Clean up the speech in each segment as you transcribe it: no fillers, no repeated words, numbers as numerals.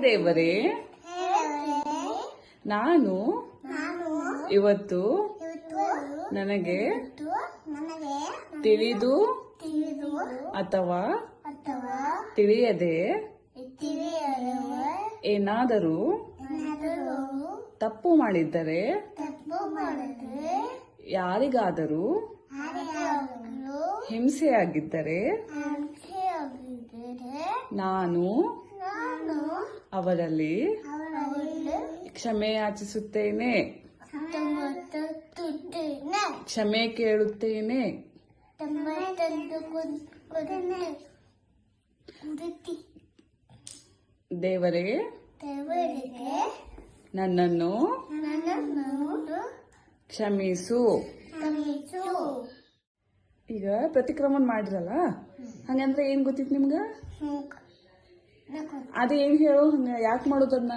ದೇವರೇ, ನಾನು ಇವತ್ತು ನನಗೆ ತಿಳಿದು ಅಥವಾ ತಿಳಿಯದೆ ಏನಾದರೂ ತಪ್ಪು ಮಾಡಿದ್ದರೆ ಯಾರಿಗಾದರೂ ಹಿಂಸೆಯಾಗಿದ್ದರೆ ನಾನು ಅವರಲ್ಲಿ ಕ್ಷಮೆ ಯಾಚಿಸುತ್ತೇನೆ, ಕ್ಷಮೆ ಕೇಳುತ್ತೇನೆ. ದೇವರೇ, ನನ್ನನ್ನು ಕ್ಷಮಿಸು. ಈಗ ಪ್ರತಿಕ್ರಮಣ ಮಾಡಿರಲ್ಲ, ಹಂಗಂದ್ರೆ ಏನ್ ಗೊತ್ತಿತ್ತು ನಿಮ್ಗ? ಅದೇನ್ ಹೇಳು, ಹಂಗ ಯಾಕೆ ಮಾಡೋದನ್ನ?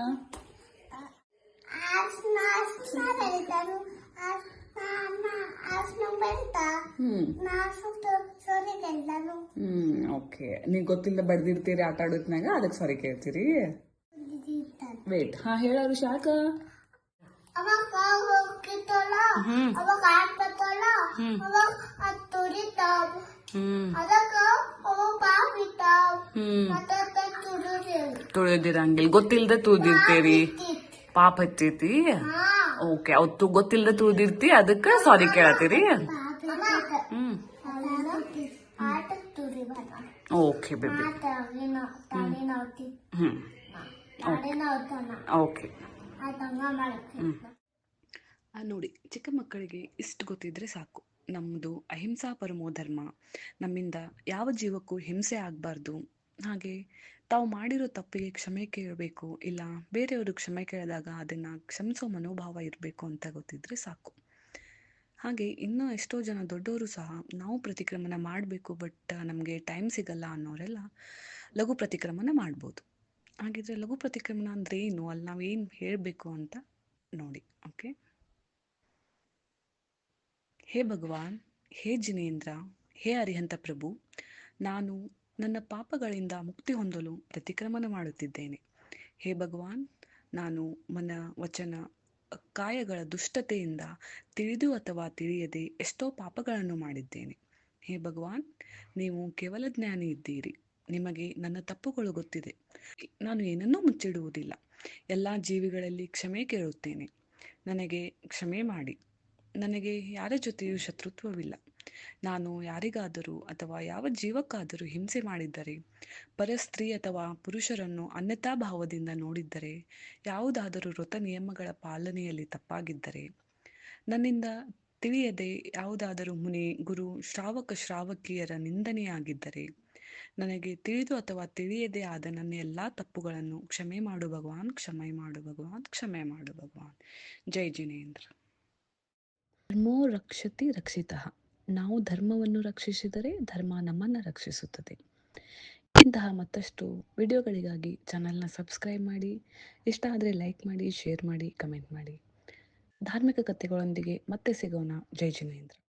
ಓಕೆ, ನೀವ್ ಗೊತ್ತಿಲ್ಲ ಬಡ್ದಿರ್ತೀರಿ ಆಟ ಆಡೋದ್ನಾಗ, ಅದಕ್ಕೆ ಸಾರಿ ಕೇಳ್ತೀರಿ. ವೇಟ್, ಹಾ ಹೇಳೋರು ಶಾಕ. ತುಳಿದಿರಂಗಿಲ್ಲ, ಗೊತ್ತಿಲ್ದ ತುಳಿದಿರ್ತೀರಿ, ಪಾಪ ಹಚ್ಚೈತಿ. ಓಕೆ, ಅವತ್ತು ಗೊತ್ತಿಲ್ದ ತುಳಿದಿರ್ತಿ, ಅದಕ್ಕೆ ಸಾರಿ ಕೇಳತ್ತೀರಿ. Okay baby. ಓಕೆ. ನೋಡಿ, ಚಿಕ್ಕ ಮಕ್ಕಳಿಗೆ ಇಷ್ಟು ಗೊತ್ತಿದ್ರೆ ಸಾಕು. ನಮ್ಮದು ಅಹಿಂಸಾ ಪರಮೋ ಧರ್ಮ, ನಮ್ಮಿಂದ ಯಾವ ಜೀವಕ್ಕೂ ಹಿಂಸೆ ಆಗಬಾರ್ದು. ಹಾಗೆ ತಾವು ಮಾಡಿರೋ ತಪ್ಪಿಗೆ ಕ್ಷಮೆ ಕೇಳಬೇಕು, ಇಲ್ಲ ಬೇರೆಯವರು ಕ್ಷಮೆ ಕೇಳಿದಾಗ ಅದನ್ನು ಕ್ಷಮಿಸೋ ಮನೋಭಾವ ಇರಬೇಕು ಅಂತ ಗೊತ್ತಿದ್ರೆ ಸಾಕು. ಹಾಗೆ ಇನ್ನೂ ಎಷ್ಟೋ ಜನ ದೊಡ್ಡವರು ಸಹ ನಾವು ಪ್ರತಿಕ್ರಮಣ ಮಾಡಬೇಕು, ಬಟ್ ನಮಗೆ ಟೈಮ್ ಸಿಗಲ್ಲ ಅನ್ನೋರೆಲ್ಲ ಲಘು ಪ್ರತಿಕ್ರಮಣ ಮಾಡ್ಬೋದು. ಹಾಗಿದ್ರೆ ಲಘು ಪ್ರತಿಕ್ರಮಣ ಅಂದ್ರೆ ಏನು, ಅಲ್ಲಿ ನಾವೇನು ಹೇಳಬೇಕು ಅಂತ ನೋಡಿ. ಓಕೆ. ಹೇ ಭಗವಾನ್, ಹೇ ಜಿನೇಂದ್ರ, ಹೇ ಅರಿಹಂತ ಪ್ರಭು, ನಾನು ನನ್ನ ಪಾಪಗಳಿಂದ ಮುಕ್ತಿ ಹೊಂದಲು ಪ್ರತಿಕ್ರಮಣ ಮಾಡುತ್ತಿದ್ದೇನೆ. ಹೇ ಭಗವಾನ್, ನಾನು ಮನ ವಚನ ಕಾಯಗಳ ದುಷ್ಟತೆಯಿಂದ ತಿಳಿದು ಅಥವಾ ತಿಳಿಯದೆ ಎಷ್ಟೋ ಪಾಪಗಳನ್ನು ಮಾಡಿದ್ದೇನೆ. ಹೇ ಭಗವಾನ್, ನೀವು ಕೇವಲ ಜ್ಞಾನಿ ಇದ್ದೀರಿ, ನಿಮಗೆ ನನ್ನ ತಪ್ಪುಗಳು ಗೊತ್ತಿದೆ. ನಾನು ಏನನ್ನೂ ಮುಚ್ಚಿಡುವುದಿಲ್ಲ, ಎಲ್ಲ ಜೀವಿಗಳಲ್ಲಿ ಕ್ಷಮೆ ಕೇಳುತ್ತೇನೆ. ನನಗೆ ಕ್ಷಮೆ ಮಾಡಿ. ನನಗೆ ಯಾರ ಜೊತೆಯೂ ಶತ್ರುತ್ವವಿಲ್ಲ. ನಾನು ಯಾರಿಗಾದರೂ ಅಥವಾ ಯಾವ ಜೀವಕ್ಕಾದರೂ ಹಿಂಸೆ ಮಾಡಿದ್ದರೆ, ಪರಸ್ತ್ರೀ ಅಥವಾ ಪುರುಷರನ್ನು ಅನ್ಯತಾ ಭಾವದಿಂದ ನೋಡಿದ್ದರೆ, ಯಾವುದಾದರೂ ವ್ರತ ನಿಯಮಗಳ ಪಾಲನೆಯಲ್ಲಿ ತಪ್ಪಾಗಿದ್ದರೆ, ನನ್ನಿಂದ ತಿಳಿಯದೆ ಯಾವುದಾದರೂ ಮುನಿ, ಗುರು, ಶ್ರಾವಕಿಯರ ನಿಂದನೆಯಾಗಿದ್ದರೆ, ನನಗೆ ತಿಳಿದು ಅಥವಾ ತಿಳಿಯದೆ ಆದ ನನ್ನ ಎಲ್ಲ ತಪ್ಪುಗಳನ್ನು ಕ್ಷಮೆ ಮಾಡು ಭಗವಾನ್, ಕ್ಷಮೆ ಮಾಡು ಭಗವಾನ್, ಕ್ಷಮೆ ಮಾಡು ಭಗವಾನ್. ಜೈ ಜಿನೇಂದ್ರ. ಧರ್ಮೋ ರಕ್ಷತಿ ರಕ್ಷಿತಃ. ನಾವು ಧರ್ಮವನ್ನು ರಕ್ಷಿಸಿದರೆ ಧರ್ಮ ನಮ್ಮನ್ನು ರಕ್ಷಿಸುತ್ತದೆ. ಇಂತಹ ಮತ್ತಷ್ಟು ವಿಡಿಯೋಗಳಿಗಾಗಿ ಚಾನಲ್ನ ಸಬ್ಸ್ಕ್ರೈಬ್ ಮಾಡಿ, ಇಷ್ಟ ಆದರೆ ಲೈಕ್ ಮಾಡಿ, ಶೇರ್ ಮಾಡಿ, ಕಮೆಂಟ್ ಮಾಡಿ. ಧಾರ್ಮಿಕ ಕಥೆಗಳೊಂದಿಗೆ ಮತ್ತೆ ಸಿಗೋಣ. ಜೈ ಜಿನೇಂದ್ರ.